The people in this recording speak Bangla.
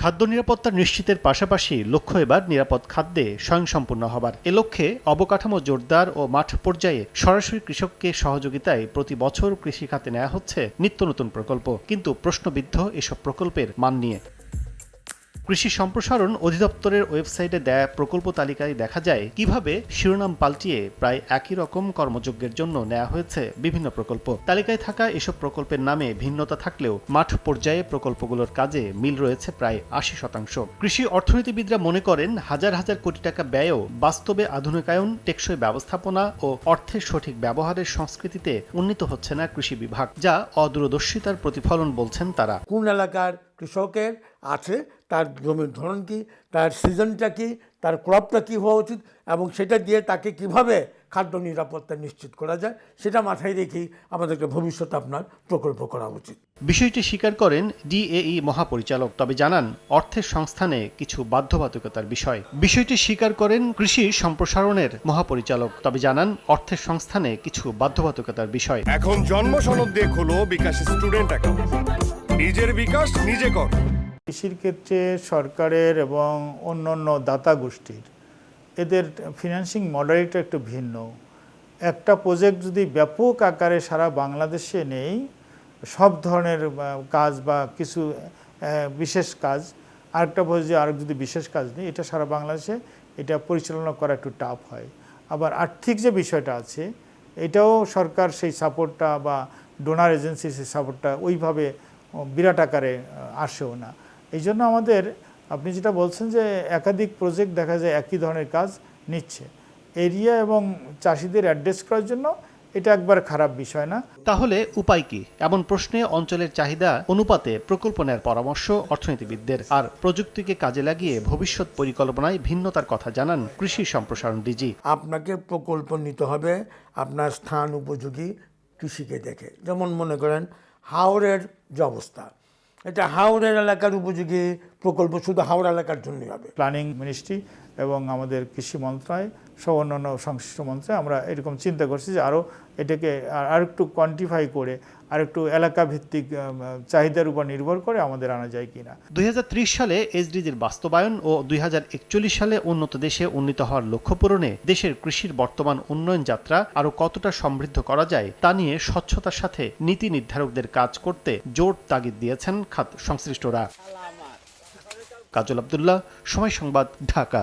খাদ্য নিরাপত্তা নিশ্চিতের পাশাপাশি লক্ষ্য এবার নিরাপদ খাদ্যে স্বয়ংসম্পূর্ণ হবার। এ লক্ষ্যে অবকাঠামো জোরদার ও মাঠ পর্যায়ে সরাসরি কৃষককে সহযোগিতায় প্রতি বছর কৃষি খাতে নেওয়া হচ্ছে নিত্য নতুন প্রকল্প। কিন্তু প্রশ্নবিদ্ধ এসব প্রকল্পের মান নিয়ে। কৃষি সম্প্রসারণ অধিদপ্তরের ওয়েবসাইটে দেয়া প্রকল্প তালিকায় দেখা যায় কিভাবে শিরোনাম পাল্টিয়ে প্রায় একই রকম কর্মযজ্ঞের জন্য নেওয়া হয়েছে বিভিন্ন প্রকল্প। তালিকায় থাকা এসব প্রকল্পের নামে ভিন্নতা থাকলেও মাঠ পর্যায়ে প্রকল্পগুলোর কাজে মিল রয়েছে প্রায় ৮০%। কৃষি অর্থনীতিবিদরা মনে করেন হাজার হাজার কোটি টাকা ব্যয়ও বাস্তবে আধুনিকায়ন, টেকসই ব্যবস্থাপনা ও অর্থের সঠিক ব্যবহারের সংস্কৃতিতে উন্নীত হচ্ছে না কৃষি বিভাগ, যা অদূরদর্শিতার প্রতিফলন বলছেন তারা। কোন এলাকার কৃষকের আছে, তার জমির ধরন কি, তার সিজনটা কি, তার ক্রপটা কি হওয়া উচিত এবং সেটা দিয়ে তাকে কিভাবে খাদ্য নিরাপত্তা নিশ্চিত করা যায় সেটা মাথায় রেখেই আমাদেরকে ভবিষ্যতে আপনার প্রকল্প করা উচিত। বিষয়টি স্বীকার করেন ডিএই মহাপরিচালক, তবে জানান অর্থের সংস্থানে কিছু বাধ্যবাধকতার বিষয়। বিষয়টি স্বীকার করেন কৃষি সম্প্রসারণের মহাপরিচালক, তবে জানান অর্থের সংস্থানে কিছু বাধ্যবাধকতার বিষয়। এখন জন্ম সনদ দিয়ে খোলো বিকাশ স্টুডেন্ট অ্যাকাউন্ট, নিজের বিকাশ নিজে কর। কৃষির ক্ষেত্রে সরকারের এবং অন্যান্য দাতা গোষ্ঠীর এদের ফিন্যান্সিং মডেলটা একটু ভিন্ন। একটা প্রজেক্ট যদি ব্যাপক আকারে সারা বাংলাদেশে নেই, সব ধরনের কাজ বা কিছু বিশেষ কাজ, আরেকটা প্রজেক্ট আরেক যদি বিশেষ কাজ নেই, এটা সারা বাংলাদেশে এটা পরিচালনা করা একটু টাফ হয়। আবার আর্থিক যে বিষয়টা আছে, এটাও সরকার সেই সাপোর্টটা বা ডোনার এজেন্সির সেই সাপোর্টটা ওইভাবে বিরাট আকারে আসেও না। এই জন্য আমাদের, আপনি যেটা বলছেন যে একাধিক প্রজেক্ট দেখা যায় একই ধরনের কাজ নিচ্ছে, এরিয়া এবং চাষিদের অ্যাড্রেস করার জন্য এটা একবার খারাপ বিষয় না। তাহলে উপায় কি? এমন প্রশ্নে অঞ্চলের চাহিদা অনুপাতে প্রকল্প নেয়ার পরামর্শ অর্থনীতিবিদদের। আর প্রযুক্তিকে কাজে লাগিয়ে ভবিষ্যৎ পরিকল্পনায় ভিন্নতার কথা জানান কৃষি সম্প্রসারণ ডিজি। আপনাকে প্রকল্প নিতে হবে আপনার স্থান উপযোগী কৃষিকে দেখে। যেমন মনে করেন হাওরের যে অবস্থা, এটা হাওড়ের এলাকার উপযোগী প্রকল্প শুধু হাওড়া এলাকার জন্যই হবে। প্ল্যানিং মিনিস্ট্রি এবং আমাদের কৃষি মন্ত্রণালয় সহ অন্যান্য সংশ্লিষ্ট মন্ত্রণালয় আমরা এরকম চিন্তা করছি যে আরও এটাকে আরেকটু কোয়ান্টিফাই করে আরেকটু এলাকা ভিত্তিক চাহিদার উপর নির্ভর করে আমাদের আনা যায় কিনা। 2030 সালে এসডিজির বাস্তবায়ন ও 2041 সালে উন্নত দেশে উন্নীত হওয়ার লক্ষ্য পূরণে দেশের কৃষির বর্তমান উন্নয়ন যাত্রা আরও কতটা সমৃদ্ধ করা যায় তা নিয়ে স্বচ্ছতার সাথে নীতি নির্ধারকদের কাজ করতে জোর তাগিদ দিয়েছেন খাত সংশ্লিষ্টরা। কাজল আব্দুল্লাহ, সময় সংবাদ, ঢাকা।